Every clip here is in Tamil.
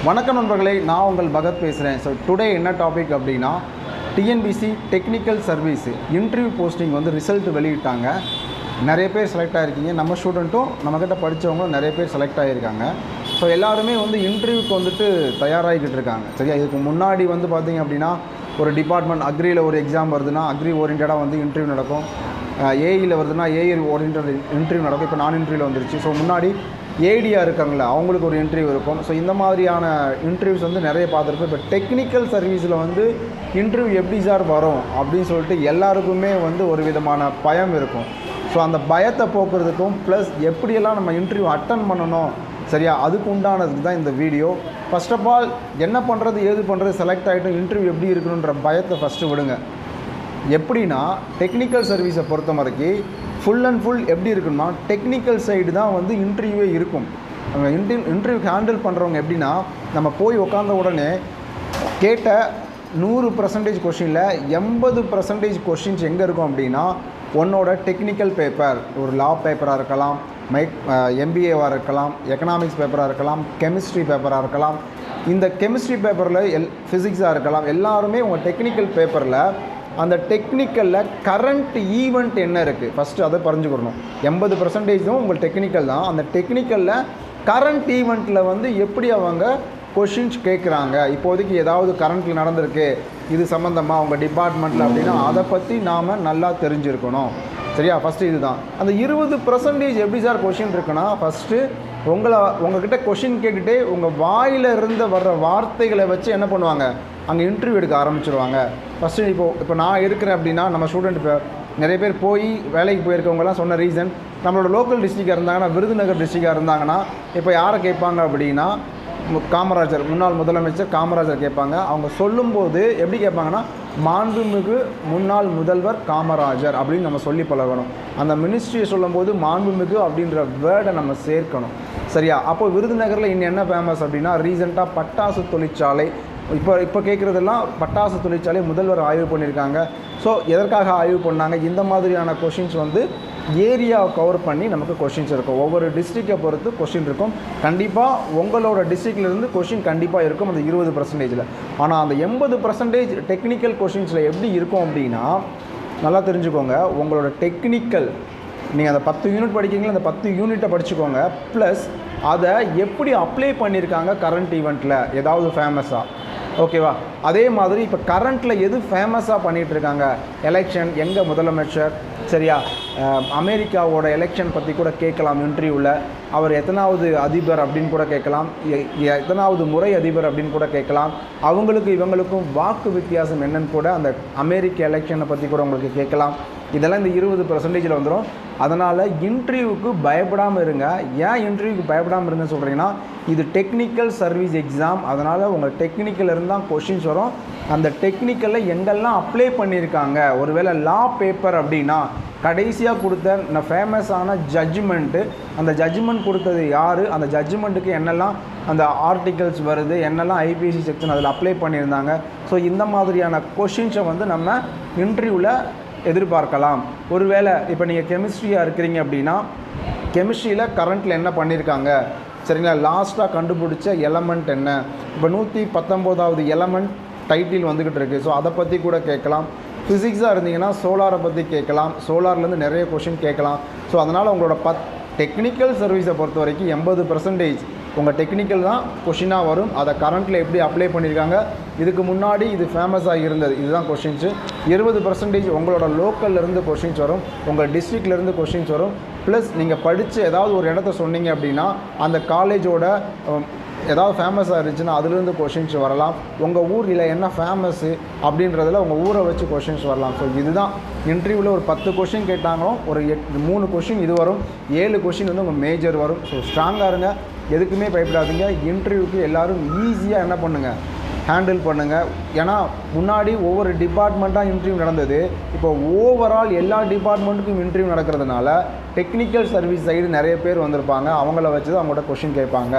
வணக்கம் நண்பர்களே, நான் உங்கள் பகத் பேசுகிறேன். ஸோ டுடே என்ன டாபிக் அப்படின்னா, TNPSC technical service interview posting வந்து ரிசல்ட் வெளியிட்டாங்க. நிறைய பேர் செலக்ட் ஆகிருக்கீங்க. நம்ம ஸ்டூடெண்ட்டும் நம்மக்கிட்ட படித்தவங்களும் நிறைய பேர் செலக்ட் ஆகியிருக்காங்க. ஸோ எல்லாருமே வந்து இன்டர்வியூக்கு வந்துட்டு தயாராகிக்கிட்டு இருக்காங்க. சரியா, இதுக்கு முன்னாடி வந்து பார்த்திங்க அப்படின்னா, ஒரு டிபார்ட்மெண்ட் அக்ரியில் ஒரு எக்ஸாம் வருதுன்னா அக்ரி ஓரியன்டாக வந்து இன்டர்வியூ நடக்கும். ஏஇயில் வருதுன்னா ஏஇ ஓரியன்ட் இன்டர்வியூ நடக்கும். இப்போ நான் இன்டர்வியூவில் வந்துருச்சு. ஸோ முன்னாடி ஏடியாக இருக்காங்களா, அவங்களுக்கு ஒரு இன்டர்வியூ இருக்கும். ஸோ இந்த மாதிரியான இன்டர்வியூஸ் வந்து நிறைய பார்த்துருப்போம். இப்போ டெக்னிக்கல் சர்வீஸில் வந்து இன்டர்வியூ எப்படி சார் வரும் அப்படின்னு சொல்லிட்டு எல்லாருக்குமே வந்து ஒரு விதமான பயம் இருக்கும். ஸோ அந்த பயத்தை போக்குறதுக்கும் ப்ளஸ் எப்படியெல்லாம் நம்ம இன்டர்வியூ அட்டன் பண்ணணும், சரியா, அதுக்கு உண்டானதுக்கு தான் இந்த வீடியோ. ஃபர்ஸ்ட் ஆஃப் ஆல் என்ன பண்ணுறது ஏது பண்ணுறது, செலக்ட் ஆகிட்டும் இன்டர்வியூ எப்படி இருக்கணுன்ற பயத்தை ஃபஸ்ட்டு விடுங்க. எப்படின்னா, டெக்னிக்கல் சர்வீஸை பொறுத்த வரைக்கும் ஃபுல் அண்ட் ஃபுல் எப்படி இருக்குன்னா, டெக்னிக்கல் சைடு தான் வந்து இன்டர்வியூவே இருக்கும். இன்டர்வியூ ஹேண்டில் பண்ணுறவங்க எப்படின்னா, நம்ம போய் உட்காந்த உடனே கேட்ட 100% கொஷினில் 80% கொஷின்ஸ் எங்கே இருக்கும் அப்படின்னா, உன்னோட டெக்னிக்கல் பேப்பர், ஒரு லா பேப்பராக இருக்கலாம், எம்பிஏவாக இருக்கலாம், எக்கனாமிக்ஸ் பேப்பராக இருக்கலாம், கெமிஸ்ட்ரி பேப்பராக இருக்கலாம். இந்த கெமிஸ்ட்ரி பேப்பரில் ஃபிசிக்ஸாக இருக்கலாம். எல்லாருமே உங்கள் டெக்னிக்கல் பேப்பரில் அந்த டெக்னிக்கலில் கரண்ட் ஈவெண்ட் என்ன இருக்குது ஃபஸ்ட்டு அதை பறிஞ்சுக்கணும். 80% உங்கள் டெக்னிக்கல் தான். அந்த டெக்னிக்கலில் கரண்ட் ஈவெண்ட்டில் வந்து எப்படி அவங்க கொஷின்ஸ் கேட்குறாங்க, இப்போதைக்கு ஏதாவது கரண்ட்டில் நடந்திருக்கு இது சம்மந்தமாக உங்கள் டிபார்ட்மெண்ட்டில் அப்படின்னா அதை பற்றி நாம் நல்லா தெரிஞ்சிருக்கணும். சரியா, ஃபஸ்ட்டு இதுதான். அந்த 20% எப்படி சார் கொஷின் இருக்குன்னா, ஃபஸ்ட்டு உங்கள்கிட்ட கொஷின் கேட்டுகிட்டே உங்கள் வாயில் இருந்து வர்ற வார்த்தைகளை வச்சு என்ன பண்ணுவாங்க, அங்கே இன்டர்வியூ எடுக்க ஆரம்பிச்சிருவாங்க. ஃபஸ்ட்டு இப்போ நான் இருக்கிறேன் அப்படின்னா, நம்ம ஸ்டூடெண்ட் இப்போ நிறைய பேர் போய் வேலைக்கு போயிருக்கவங்கலாம் சொன்ன ரீசன், நம்மளோட லோக்கல் டிஸ்ட்ரிக்டாக இருந்தாங்கன்னா, விருதுநகர் டிஸ்ட்ரிக்டாக இருந்தாங்கன்னா, இப்போ யாரை கேட்பாங்க அப்படின்னா, காமராஜர், முன்னாள் முதலமைச்சர் காமராஜர் கேட்பாங்க. அவங்க சொல்லும்போது எப்படி கேட்பாங்கன்னா, மாண்புமிகு முன்னாள் முதல்வர் காமராஜர் அப்படின்னு நம்ம சொல்லி பழகணும். அந்த மினிஸ்ட்ரியை சொல்லும்போது மாண்புமிகு அப்படின்ற வேர்டை நம்ம சேர்க்கணும். சரியா, அப்போ விருதுநகரில் இன்னும் என்ன ஃபேமஸ் அப்படின்னா, ரீசெண்டாக பட்டாசு தொழிற்சாலை, இப்போ கேட்குறதெல்லாம் பட்டாசு தொழிற்சாலை முதல்வர் ஆய்வு பண்ணியிருக்காங்க. ஸோ எதற்காக ஆய்வு பண்ணாங்க, இந்த மாதிரியான கொஷின்ஸ் வந்து ஏரியாவை கவர் பண்ணி நமக்கு கொஷின்ஸ் இருக்கும். ஒவ்வொரு டிஸ்ட்ரிக்டை பொறுத்து கொஷின் இருக்கும். கண்டிப்பாக உங்களோட டிஸ்ட்ரிக்ட்லேருந்து கொஷின் கண்டிப்பாக இருக்கும் அந்த 20%. ஆனால் அந்த 80% டெக்னிக்கல் கொஷின்ஸில் எப்படி இருக்கும் அப்படின்னா, நல்லா தெரிஞ்சுக்கோங்க. உங்களோட டெக்னிக்கல் நீங்கள் அந்த 10 யூனிட் படிக்கிறீங்களா, அந்த 10 யூனிட்டை படிச்சுக்கோங்க. ப்ளஸ் அதை எப்படி அப்ளை பண்ணியிருக்காங்க கரண்ட் ஈவெண்ட்டில் ஏதாவது ஃபேமஸாக, ஓகேவா. அதே மாதிரி இப்போ கரண்ட்டில் எது ஃபேமஸாக பண்ணிகிட்ருக்காங்க, எலெக்ஷன், எங்கே முதலமைச்சர், சரியா, அமெரிக்காவோட எலெக்ஷன் பற்றி கூட கேட்கலாம் இன்டர்வியூவில். அவர் எத்தனாவது அதிபர் அப்படின்னு கூட கேட்கலாம், எத்தனாவது முறை அதிபர் அப்படின்னு கூட கேட்கலாம். அவங்களுக்கு இவங்களுக்கும் வாக்கு வித்தியாசம் என்னன்னு கூட அந்த அமெரிக்க எலெக்ஷனை பற்றி கூட உங்களுக்கு கேட்கலாம். இதெல்லாம் இந்த 20% வந்துடும். அதனால் இன்டர்வியூவுக்கு பயப்படாமல் இருங்க. ஏன் இன்டர்வியூக்கு பயப்படாமல் இருங்கன்னு சொல்கிறீங்கன்னா, இது டெக்னிக்கல் சர்வீஸ் எக்ஸாம். அதனால் உங்கள் டெக்னிக்கல் இருந்தால் கொஷின்ஸ் வரும். அந்த டெக்னிக்கலில் எங்கெல்லாம் அப்ளை பண்ணியிருக்காங்க, ஒருவேளை லா பேப்பர் அப்படின்னா கடைசியாக கொடுத்த ஃபேமஸான ஜட்ஜ்மெண்ட்டு, அந்த ஜட்ஜ்மெண்ட் கொடுத்தது யார், அந்த ஜட்ஜ்மெண்ட்டுக்கு என்னெல்லாம் அந்த ஆர்டிகல்ஸ் வருது, என்னெல்லாம் ஐபிசி செக்ஷன் அதில் அப்ளை பண்ணியிருந்தாங்க. ஸோ இந்த மாதிரியான கொஷின்ஸை வந்து நம்ம இன்டர்வியூவில் எதிர்பார்க்கலாம். ஒருவேளை இப்போ நீங்கள் கெமிஸ்ட்ரியாக இருக்கிறீங்க அப்படின்னா, கெமிஸ்ட்ரியில் கரண்ட்டில் என்ன பண்ணியிருக்காங்க, சரிங்களா, லாஸ்ட்டாக கண்டுபிடிச்ச எலமெண்ட் என்ன, இப்போ 119வது எலமெண்ட் டைட்டில் வந்துக்கிட்டு இருக்குது. ஸோ அதை பற்றி கூட கேட்கலாம். ஃபிசிக்ஸாக இருந்தீங்கன்னா சோலாரை பற்றி கேட்கலாம். சோலார்லேருந்து நிறைய கொஷின் கேட்கலாம். ஸோ அதனால் உங்களோட டெக்னிக்கல் சர்வீஸை பொறுத்த வரைக்கும் 80% உங்கள் டெக்னிக்கல் தான் கொஷினாக வரும். அதை கரண்ட்டில் எப்படி அப்ளை பண்ணியிருக்காங்க, இதுக்கு முன்னாடி இது ஃபேமஸாக இருந்தது, இதுதான் கொஷின்ஸு. 20% உங்களோட லோக்கல்லேருந்து கொஷின்ஸ் வரும், உங்கள் டிஸ்ட்ரிக்ட்லேருந்து கொஷின்ஸ் வரும். ப்ளஸ் நீங்கள் படித்த ஏதாவது ஒரு இடத்த சொன்னீங்க அப்படின்னா, அந்த காலேஜோட ஏதாவது ஃபேமஸாக இருந்துச்சுன்னா அதுலேருந்து கொஷின்ஸ் வரலாம். உங்கள் ஊரில் என்ன ஃபேமஸ்ஸு அப்படின்றதில் உங்கள் ஊரை வச்சு கொஷின்ஸ் வரலாம். ஸோ இதுதான் இன்டர்வியூவில் ஒரு 10 கொஷின் கேட்டாங்களோ ஒரு 3 கொஷின் இது வரும், 7 கொஷின் வந்து உங்கள் மேஜர் வரும். ஸோ ஸ்ட்ராங்காக இருங்க, எதுக்குமே பயப்படாதீங்க. இன்டர்வியூக்கு எல்லோரும் ஈஸியாக என்ன பண்ணுங்கள், ஹேண்டில் பண்ணுங்கள். ஏன்னா முன்னாடி ஒவ்வொரு டிபார்ட்மெண்ட்டாக இன்டர்வியூ நடந்தது. இப்போ ஓவரால் எல்லா டிபார்ட்மெண்ட்டுக்கும் இன்டர்வியூ நடக்கிறதுனால டெக்னிக்கல் சர்வீஸ் சைடு நிறைய பேர் வந்திருப்பாங்க. அவங்கள வச்சு தான் அவங்கள்ட்ட கொஷின் கேட்பாங்க.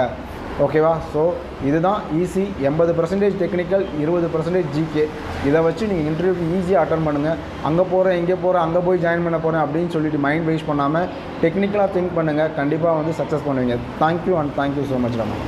ஓகேவா. ஸோ இதுதான் ஈஸி. 80% technical, 20% GK. இதை வச்சு நீங்கள் இன்டர்வியூக்கு ஈஸியாக அட்டன் பண்ணுங்கள். அங்கே போகிறேன், இங்கே போகிறேன், அங்கே போய் ஜாயின் பண்ண போகிறேன் அப்படின்னு சொல்லிட்டு மைண்ட் வேஸ்ட் பண்ணாமல் டெக்னிக்கலாக திங்க் பண்ணுங்கள். கண்டிப்பாக வந்து சக்ஸஸ் பண்ணுவீங்க. Thank you and thank you so much Rama.